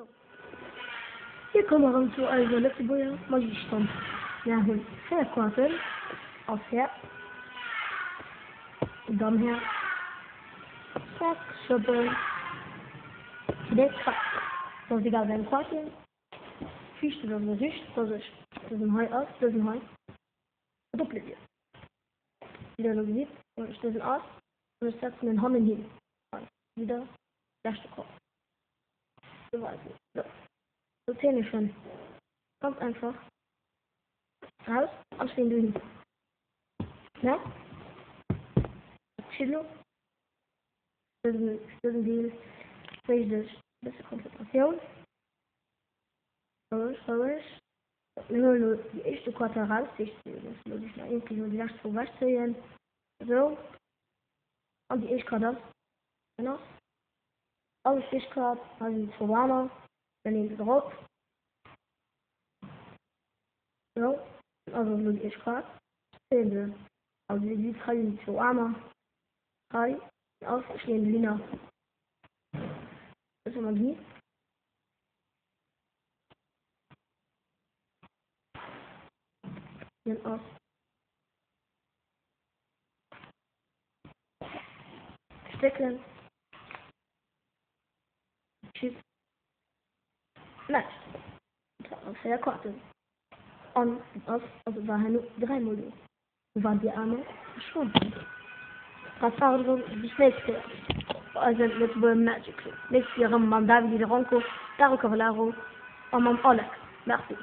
So. Hier kommen wir zu also letzte Woche Magiestand. Wir haben 4 Karten aus Herz. Dan her. Zack, schubbel. Dit gaat. Zoals ik al ben kwartje. Fichte dat we zicht. Dat is een hoi aus. Dat is een hoi. Doppeltje. Wieder noch gesehen. Und ich stelle aus. Und ich setze den Hand hin. Wieder. Erste Kopf. So weiß ich. So. So zähle ich schon. Ganz einfach. Raus. Anstehen du hin. Ja? Chillo. Das ist die beste Konzentration. Sorry. Nur die erste Karte raus. Ich muss noch irgendwie nur die letzte wegziehen. So. Und die erste Karte. Genau. Alle Fischkarte. Also die Verwarmer. Dann nehmen wir drauf. So. Also nur die erste Karte. Sehen wir. Also die drei sind Verwarmer. 3. Aufstehende Lina. Das ist Magie. Dann auf. Stecken. Tschüss. Nein. Auf der Karte. Und auf, also war nur 3 Module. Wo waren die Arme? Verschwunden. Das war so das nächste. Also mit dem Magic. Nächstes Jahr haben wir David Ronco, Dario Cavallaro und mit Oleg. Merci.